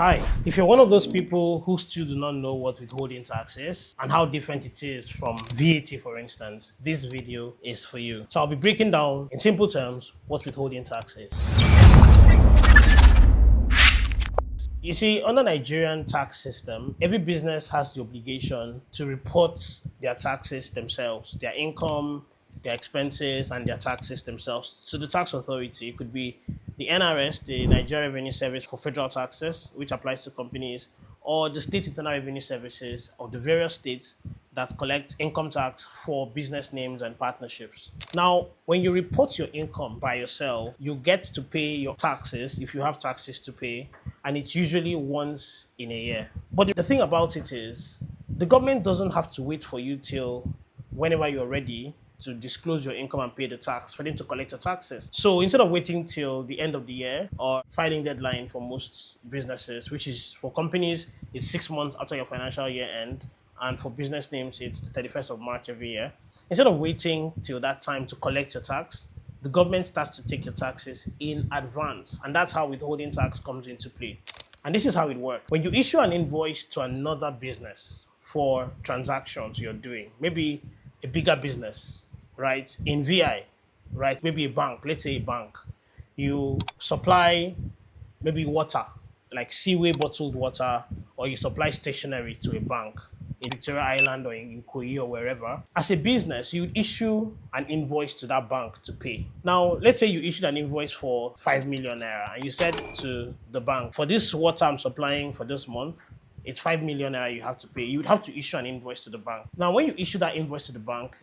Hi, if you're one of those people who still do not know what withholding tax is and how different it is from VAT, for instance, this video is for you. So I'll be breaking down in simple terms what withholding tax is. You see, under Nigerian tax system, every business has the obligation to report their taxes themselves, their income, their expenses, and their taxes themselves to the tax authority. It could be the NRS, the Nigeria Revenue Service for federal taxes, which applies to companies, or the state internal revenue services of the various states that collect income tax for business names and partnerships. Now, when you report your income by yourself, you get to pay your taxes if you have taxes to pay, and it's usually once in a year. But the thing about it is, the government doesn't have to wait for you till whenever you're ready to disclose your income and pay the tax for them to collect your taxes. So instead of waiting till the end of the year or filing deadline for most businesses, which is for companies, it's 6 months after your financial year end, and for business names, it's the 31st of March every year. Instead of waiting till that time to collect your tax, the government starts to take your taxes in advance. And that's how withholding tax comes into play. And this is how it works. When you issue an invoice to another business for transactions you're doing, maybe a bigger business, right, in VI, right, maybe a bank, let's say a bank, you supply maybe water, like Seaway bottled water, or you supply stationery to a bank in Victoria Island or in Koyi or wherever. As a business, you would issue an invoice to that bank to pay. Now, let's say you issued an invoice for 5 million naira and you said to the bank, for this water I'm supplying for this month, it's 5 million naira you have to pay. You would have to issue an invoice to the bank. Now, when you issue that invoice to the bank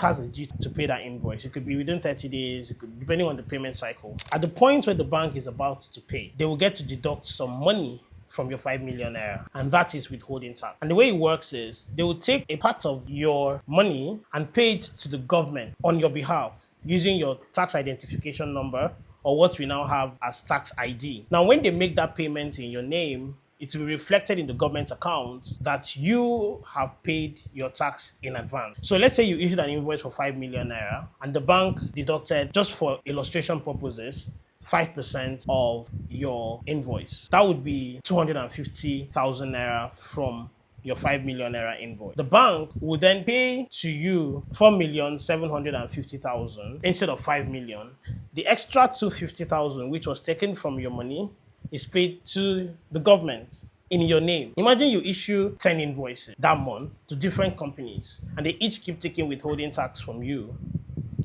has a duty to pay that invoice. It could be within 30 days, it could, depending on the payment cycle. At the point where the bank is about to pay, they will get to deduct some money from your 5 million naira, and that is withholding tax. And the way it works is they will take a part of your money and pay it to the government on your behalf using your tax identification number, or what we now have as tax ID. Now, when they make that payment in your name, it will be reflected in the government account that you have paid your tax in advance. So let's say you issued an invoice for 5 million naira and the bank deducted, just for illustration purposes, 5% of your invoice. That would be 250,000 naira from your 5 million naira invoice. The bank would then pay to you 4,750,000 instead of 5 million. The extra 250,000, which was taken from your money, is paid to the government in your name. Imagine you issue 10 invoices that month to different companies and they each keep taking withholding tax from you.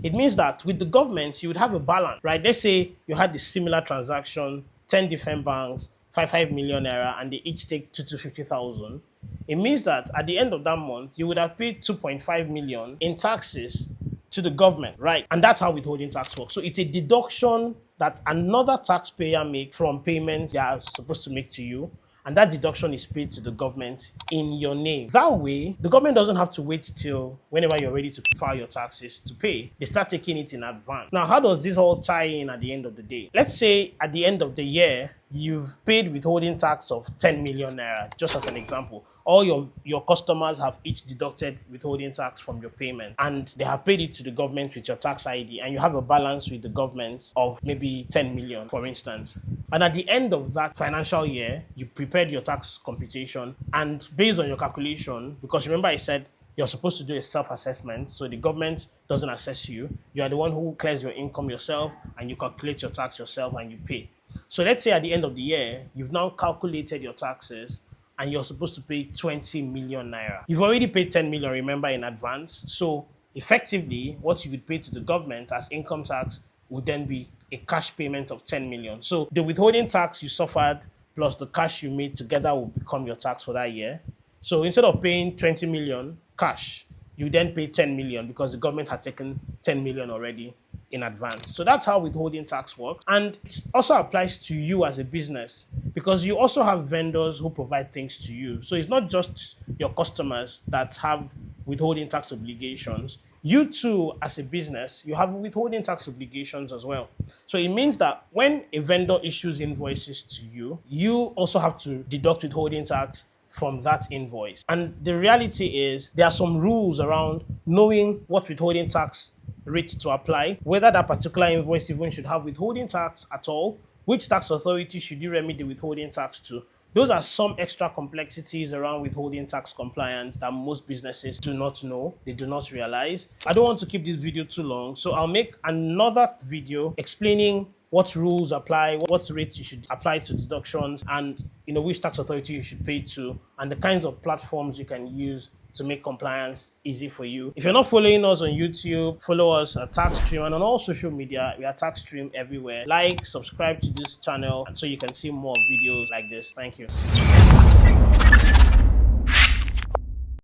It means that with the government, you would have a balance, right? Let's say you had a similar transaction, 10 different banks, 5 million naira, and they each take 250,000. It means that at the end of that month, you would have paid 2.5 million in taxes to the government, right? And that's how withholding tax works. So it's a deduction that another taxpayer makes from payments they are supposed to make to you, and that deduction is paid to the government in your name. That way, the government doesn't have to wait till whenever you're ready to file your taxes to pay. They start taking it in advance. Now, how does this all tie in at the end of the day? Let's say at the end of the year, you've paid withholding tax of 10 million naira, just as an example. All your customers have each deducted withholding tax from your payment, and they have paid it to the government with your tax ID, and you have a balance with the government of maybe 10 million, for instance. And at the end of that financial year, you prepared your tax computation, and based on your calculation, because remember I said you're supposed to do a self-assessment, so the government doesn't assess you. You are the one who clears your income yourself, and you calculate your tax yourself, and you pay. So let's say at the end of the year, you've now calculated your taxes and you're supposed to pay 20 million naira. You've already paid 10 million, remember, in advance. So effectively, what you would pay to the government as income tax would then be a cash payment of 10 million. So the withholding tax you suffered plus the cash you made together will become your tax for that year. So instead of paying 20 million cash, you then pay 10 million because the government had taken 10 million already in advance. So that's how withholding tax works. And it also applies to you as a business because you also have vendors who provide things to you. So it's not just your customers that have withholding tax obligations. You too, as a business, you have withholding tax obligations as well. So it means that when a vendor issues invoices to you, you also have to deduct withholding tax from that invoice. And the reality is there are some rules around knowing what withholding tax rate to apply, whether that particular invoice even should have withholding tax at all, which tax authority should you remit the withholding tax to. Those are some extra complexities around withholding tax compliance that most businesses do not know, they do not realize. I don't want to keep this video too long, so I'll make another video explaining what rules apply, what rates you should apply to deductions, and which tax authority you should pay to, and the kinds of platforms you can use to make compliance easy for you. If you're not following us on YouTube, follow us at TaxStream, and on all social media, we are TaxStream everywhere. Like, subscribe to this channel, and so you can see more videos like this. Thank you.